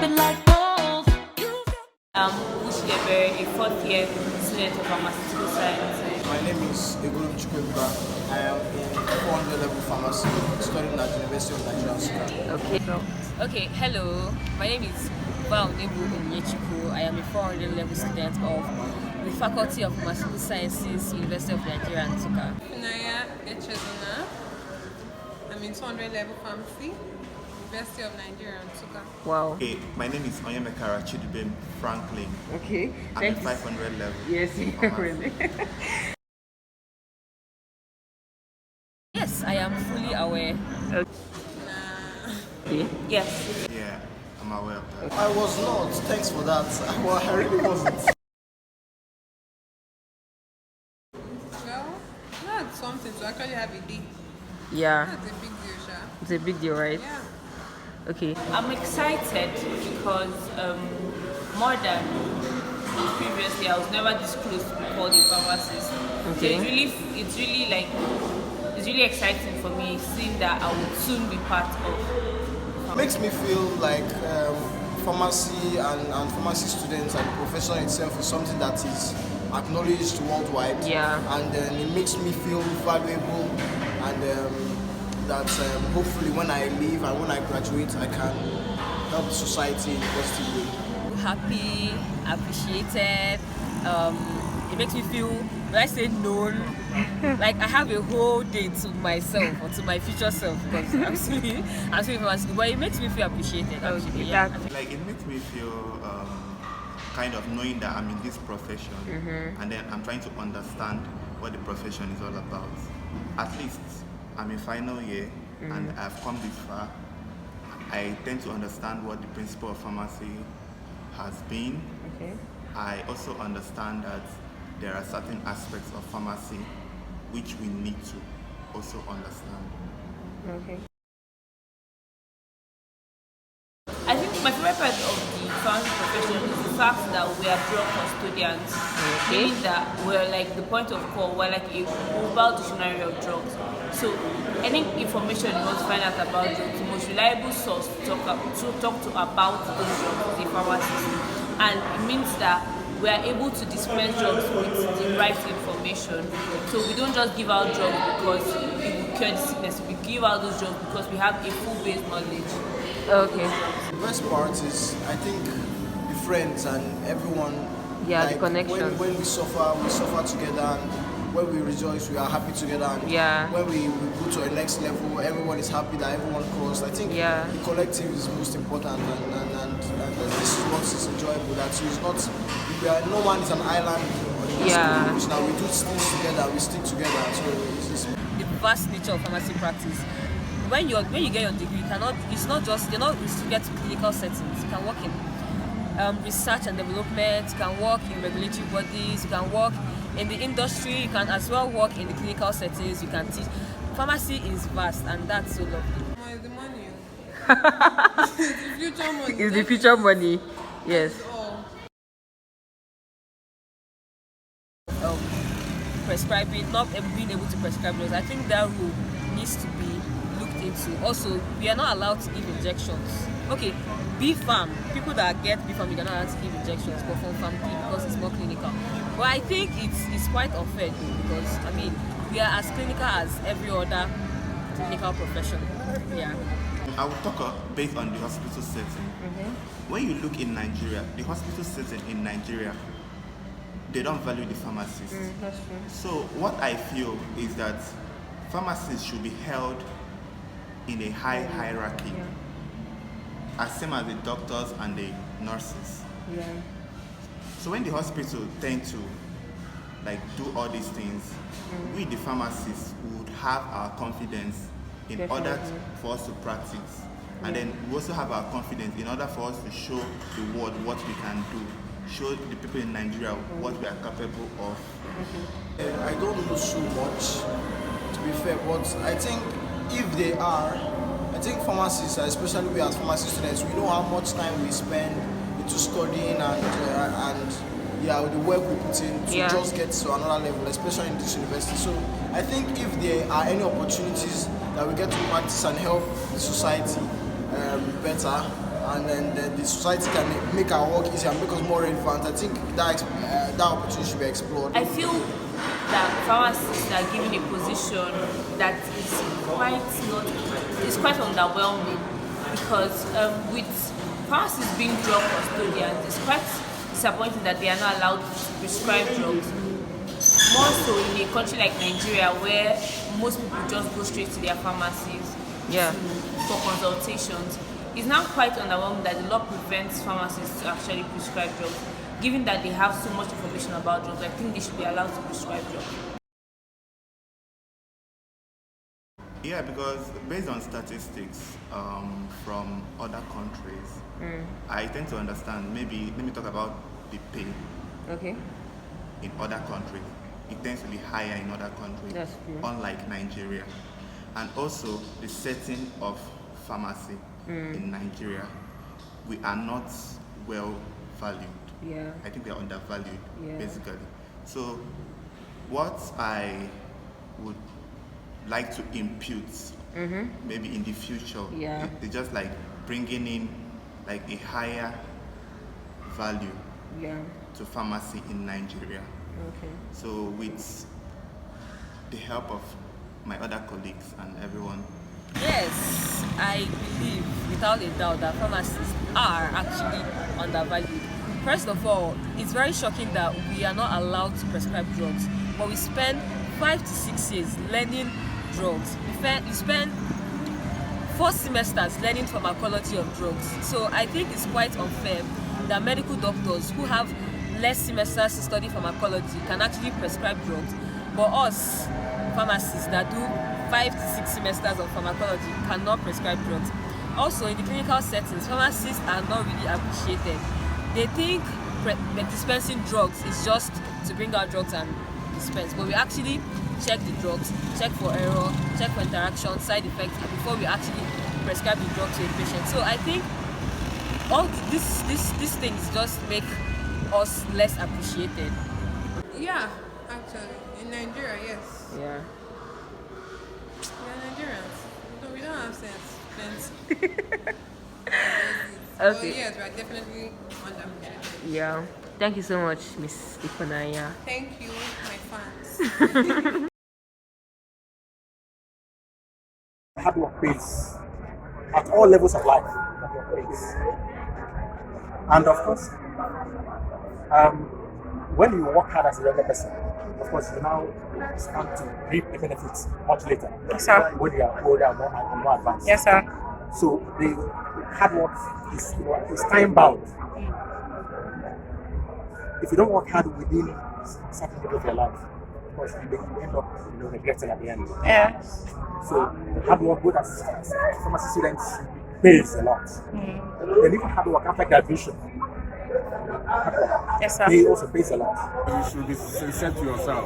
A fourth year student of pharmaceutical science. My name is Nsukka. I am in 400 level pharmacy studying at the University of Nigeria, Nsukka. Okay, hello. My name is Nsukka. I am a 400 level student of the Faculty of Pharmaceutical Sciences, University of Nigeria, Nsukka. I'm in 200 level pharmacy, University of Nigeria, Nsukka. Wow. Okay, my name is Onyemekara Chidubem Franklin. Okay. I'm in 500 level. Yes, really. Yes, I am fully aware. Okay. Yes. Yeah, I'm aware of that. I was not. Thanks for that. Well, I really wasn't. Well, that's something to actually have a D. Yeah. That's a big deal, Sha. It's a big deal, right? Yeah. Okay. I'm excited because more than previously, I was never disclosed to be called a pharmacist. Okay. So it's really exciting for me seeing that I would soon be part of. It makes me feel like pharmacy and pharmacy students and the profession itself is something that is acknowledged worldwide. Yeah. And it makes me feel valuable and that hopefully when I leave and when I graduate, I can help society in a positive way. Happy, appreciated. It makes me feel, when I say known, like I have a whole day to myself or to my future self because I'm still pharmaceutical, but it makes me feel appreciated. Actually, yeah. Like it makes me feel kind of knowing that I'm in this profession, and then I'm trying to understand what the profession is all about. At least I'm in final year and I've come this far. I tend to understand what the principle of pharmacy has been. Okay. I also understand that there are certain aspects of pharmacy which we need to also understand. Okay. I think my favorite part of the pharmacy profession is the fact that we are drug custodians, meaning that we're like the point of call, we're like a global dictionary of drugs. So any information you want to find out about drugs, the most reliable source to talk to about those drugs is a pharmacist. And it means that we are able to dispense drugs with the right information. So we don't just give out drugs because it will cure the sickness. We give out those drugs because we have a full base knowledge. Okay. The best part is, I think, the friends and everyone. Yeah, like, the connection. When we suffer together, and when we rejoice, we are happy together. And yeah. When we go to a next level, everyone is happy that everyone crossed. I think the collective is most important, and this is what is enjoyable. That it's not, no man is an island. Yeah. Now we do things together, we stick together. So it's the vast nature of pharmacy practice. When you get your degree, you're not restricted to clinical settings. You can work in research and development, you can work in regulatory bodies, you can work in the industry, you can as well work in the clinical settings, you can teach. Pharmacy is vast and that's so lovely. It's the money. It's the future money. It's the future money, yes. Prescribing, not being able to prescribe drugs, I think that rule needs to be looked into. Also, we are not allowed to give injections. Okay, B-Pharm, people that get B-Pharm, we are not allowed to give injections, but from Pharm because it's more clinical. But I think it's quite unfair though, because I mean, we are as clinical as every other clinical profession. Yeah. I will talk based on the hospital setting. When you look in Nigeria, the hospital setting in Nigeria, they don't value the pharmacist. That's true. So what I feel is that pharmacists should be held in a high hierarchy, as same as the doctors and the nurses. Yeah. So when the hospital tend to like do all these things, we the pharmacists would have our confidence in order for us to practice. And then we also have our confidence in order for us to show the world what we can do, show the people in Nigeria what we are capable of. I don't know so much, to be fair, but I think if they are, I think pharmacists, especially we as pharmacy students, we know how much time we spend into studying and the work we put in to just get to another level, especially in this university. So I think if there are any opportunities that we get to practice and help the society better, and then the society can make our work easier and make us more relevant. I think that opportunity should be explored. I feel that pharmacists are given a position that is quite underwhelming, because with pharmacists being drug custodians, it's quite disappointing that they are not allowed to prescribe drugs. More so in a country like Nigeria, where most people just go straight to their pharmacies for consultations. It's now quite underwhelming that the law prevents pharmacists to actually prescribe drugs. Given that they have so much information about drugs, I think they should be allowed to prescribe drugs. Yeah, because based on statistics from other countries, I tend to understand, maybe let me talk about the pay. Okay. In other countries, it tends to be higher in other countries, That's true. unlike Nigeria. And also the setting of pharmacy in Nigeria, we are not well valued. Yeah. I think we are undervalued, Yeah. basically. So what I would like to impute, maybe in the future, is just like bringing in like a higher value to pharmacy in Nigeria. Okay. So with the help of my other colleagues and everyone. Yes, I believe without a doubt that pharmacists are actually undervalued. First of all, it's very shocking that we are not allowed to prescribe drugs, but we spend 5 to 6 years learning drugs. We spend 4 semesters learning pharmacology of drugs. So I think it's quite unfair that medical doctors who have less semesters to study pharmacology can actually prescribe drugs, but us pharmacists that do 5 to 6 semesters of pharmacology cannot prescribe drugs. Also, in the clinical settings, pharmacists are not really appreciated. They think dispensing drugs is just to bring out drugs and dispense, but we actually check the drugs, check for error, check for interaction, side effects before we actually prescribe the drug to a patient. So I think all these things just make us less appreciated. Yeah, actually, in Nigeria, yes. Yeah. We're Nigerians. We don't have sense. Okay. Yes, we're definitely underappreciated. Yeah. Thank you so much, Miss Ikonaya. Thank you, my fans. Hard work pays at all levels of life. Hard work pays. And of course, when you work hard as a younger person, of course, you now start to reap the benefits much later. Yes, sir. When you are older and more advanced. Yes, sir. So the hard work is time bound. If you don't work hard within a certain period of your life, of course, you end up regretting at the end. Yeah. So hard work, both as pharmacy students, pays a lot. And even hard work after graduation, Yes, sir. pay also pays a lot. You should be sincere to yourself.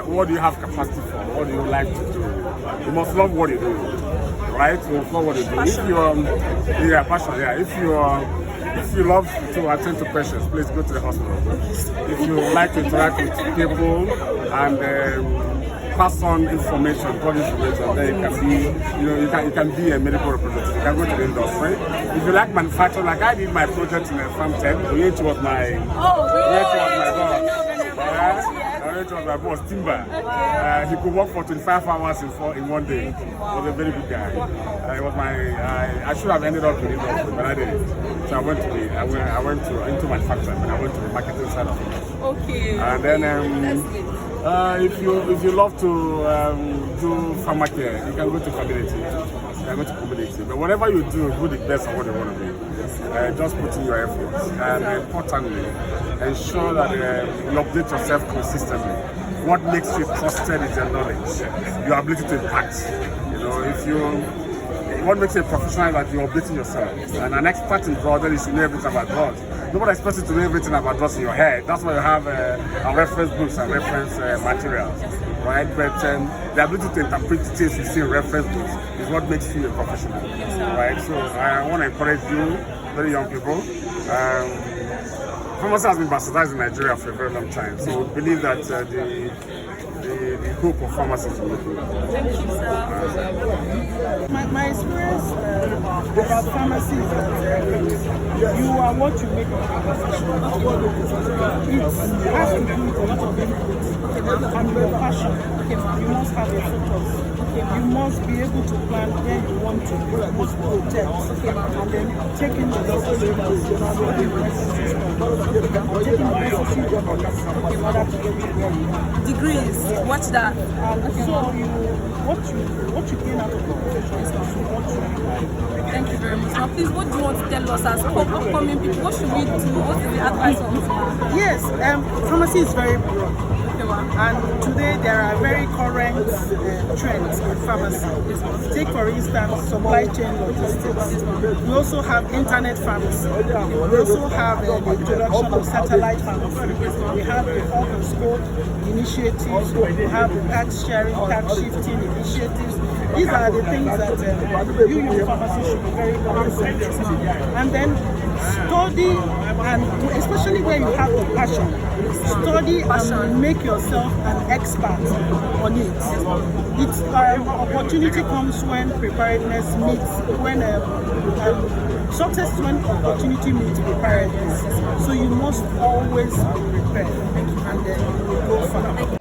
What do you have capacity for? What do you like to do? You must love what you do, right? You must love what you do. If you passion, if you love to attend to patients, please go to the hospital. If you like to interact with people and pass on information, good information, then you can be a medical representative. You can go to the industry. If you like manufacturing, like I did my project in Farm Tech, which was my boss, Timber. He could work for 25 hours in one day. He was a very good guy. I should have ended up in the industry, but I didn't. So I went into manufacturing, and I went to the marketing side of it. Okay. And then if you love to do pharmacare, you can go to community. You can go to community. But whatever you do the best of what you want to be. Just put in your efforts. And importantly, ensure that you update yourself consistently. What makes you trusted is your knowledge, your ability to impact. What makes you a professional is that you're updating yourself. And an expert in drugs is to know everything about drugs. Nobody expects you to know everything about drugs in your head. That's why you have reference books and reference materials, right? But the ability to interpret things you see in reference books is what makes you a professional, right? So I want to encourage you, very young people. Pharmacy has been bastardized in Nigeria for a very long time. So we believe that the hope of pharmacists will be good. My experience about pharmacy is that you are what you make of your profession. It has to do with a lot of input and your passion. You must have a focus. You must be able to plan where you want to most projects and then taking the necessary steps in order to get to where you are. Degrees, watch that. And so what you gain out of the profession is what you like. Thank you very much. Now, please, what do you want to tell us as upcoming people? What should we do? What is the advice on this? Yes, pharmacy is very broad. And today there are very current trends in pharmacy. Take for instance supply chain logistics. We also have internet pharmacy. We also have the introduction of satellite pharmacy. We have the hub and spoke initiatives. We have the tax sharing, tax shifting initiatives. These are the things that you in pharmacy should be very concerned. And then study, and especially where you have the passion, study and make yourself an expert on it. It's opportunity comes when preparedness meets, when success when opportunity meets preparedness. So you must always be prepared, and then you will go far.